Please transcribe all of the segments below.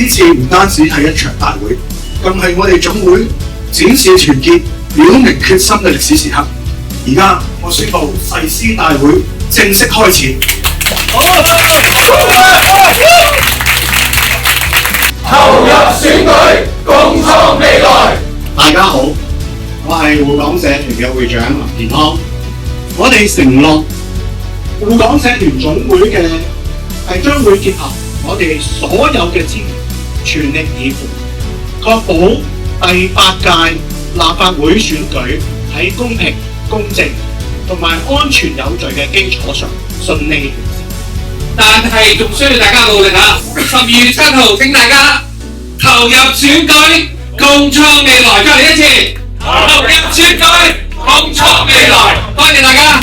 呢次唔單止係一場大會，更係我哋總會展示團結、表明決心嘅歷史時刻。而家我宣布誓師大會正式開始。投入選舉，共創未來。大家好，我係護港社團嘅會長林健康。我哋承諾護港社團總會嘅係將會結合我哋所有嘅資源，全力以赴，確保第8屆立法會選舉喺公平、公正同埋安全有序嘅基礎上順利完成。但係仲需要大家努力啊！12月7號，請大家投入選舉，共創未來。再嚟一次，投入選舉，共創未來。多謝大家。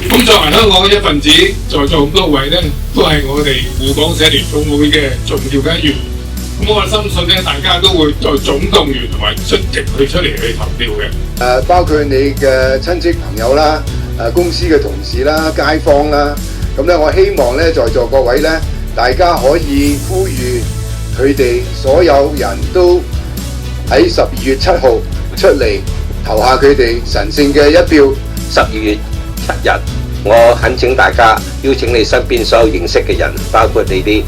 咁作為香港嘅一份子，在座咁多位咧，都係我哋護港社團總會嘅重要嘅一員。咁我深信咧，大家都會在總動員同埋出席出嚟去投票嘅。包括你嘅親戚朋友啦、公司嘅同事啦、街坊啦，咁咧我希望咧在座各位咧，大家可以呼籲佢哋所有人都喺12月7號出嚟投下佢哋神聖嘅一票。12月7日，我懇請大家邀請你身邊所有認識嘅人，包括你啲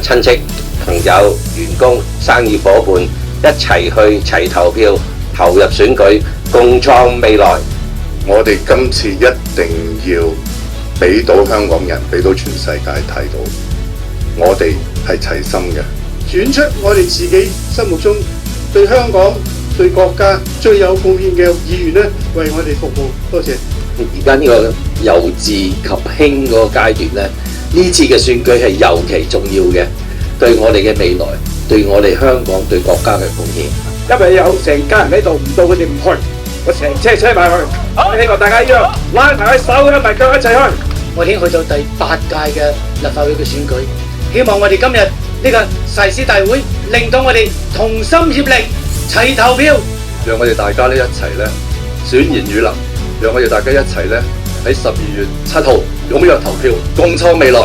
親戚、朋友、員工、生意夥伴，一齊去齊投票，投入選舉，共創未來。我哋今次一定要俾到香港人，俾到全世界睇到，我哋係齊心嘅，選出我哋自己心目中對香港、對國家最有貢獻嘅議員咧，為我哋服務。多謝。而家呢個由治及興嗰個階段咧，呢次嘅選舉係尤其重要嘅，對我哋嘅未來，對我哋香港、對國家嘅貢獻。因為有成家人喺度，唔到佢哋唔去，我成車車埋去。好，希望大家一樣拉埋手，拉埋腳一齊去。我已經去到第8屆嘅立法會嘅選舉，希望我哋今日呢個誓師大會令到我哋同心協力，齊投票，讓我哋大家咧一齊咧選賢與能，讓我哋大家一齊咧喺12月7號踴躍投票，共創未來。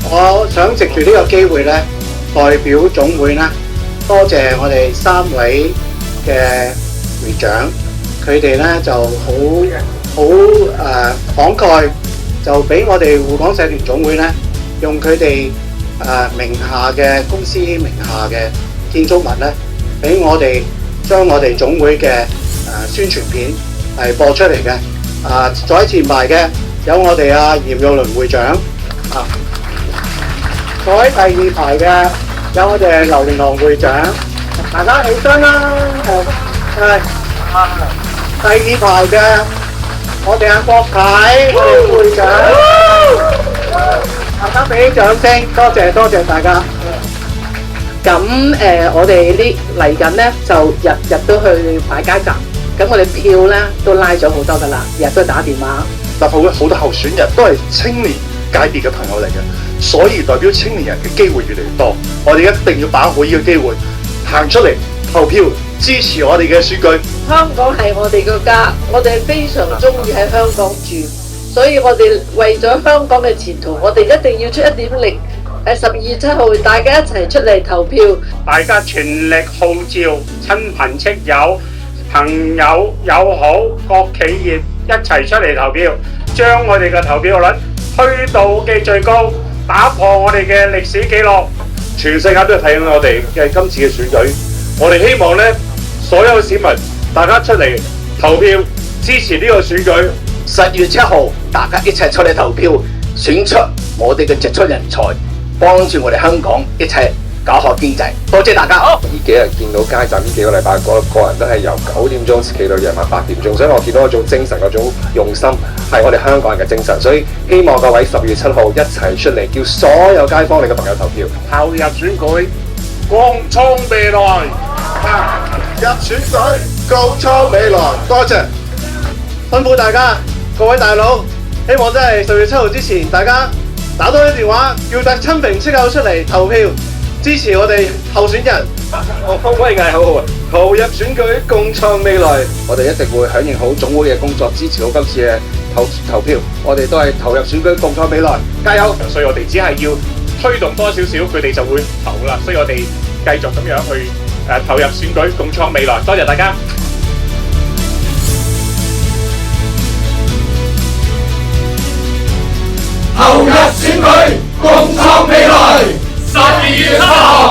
我想藉住呢個機會咧，代表總會咧，多謝我哋3位嘅會長，佢哋咧就好慷慨，就俾我哋護港社團總會咧，用佢哋名下嘅公司名下嘅建築物咧，俾我哋將我哋總會嘅宣傳片係播出嚟嘅。坐喺前排嘅有我哋嚴玉麟會長，坐喺第2排嘅有我哋劉連雄會長，大家起身啦！第2排嘅我哋郭啟會長，大家俾掌聲，多謝大家。咁我哋嚟緊咧就日日都去擺街站，咁我哋票咧都拉咗好多噶啦，日日都打電話。立法會好多候選人都係青年界別嘅朋友嚟嘅，所以代表青年人嘅機會越嚟越多。我哋一定要把握好呢個機會，行出嚟投票，支持我哋嘅選舉。香港係我哋個家，我哋非常中意喺香港住，所以我哋為咗香港嘅前途，我哋一定要出一點力。12月7號，大家一齊出嚟投票，大家全力號召親朋戚友、朋友友好、各企業一齊出嚟投票，將我哋嘅投票率推到嘅最高，打破我哋嘅歷史紀錄。全世界都睇緊我哋嘅今次嘅選舉，我哋希望呢所有市民大家出嚟投票支持呢個選舉。12月7號，大家一齊出嚟投票，選出我哋嘅傑出人才，幫住我哋香港一齊搞好經濟。多謝大家。呢幾日見到街站，呢幾個禮拜個人都係由9點鐘企到夜晚8點鐘，所以我見到嗰種精神、嗰種用心係我哋香港人嘅精神。所以希望各位12月7號一齊出嚟，叫所有街坊你嘅朋友投票，投入選舉，共創未來。入選舉，共創未來。多謝，辛苦大家，各位大佬，希望真係12月7號之前，大家打多啲電話，叫晒親朋戚友出嚟投票，支持我哋候選人。風威藝好好啊！投入選舉，共創未來。我哋一定會響應好總會嘅工作，支持好今次嘅投票，我哋都係投入選舉，共創未來，加油！所以我哋只係要推動多少少，佢哋就會投啦。所以我哋繼續咁樣去投入選舉，共創未來。多謝大家。投入選舉，共創未來。12月7號。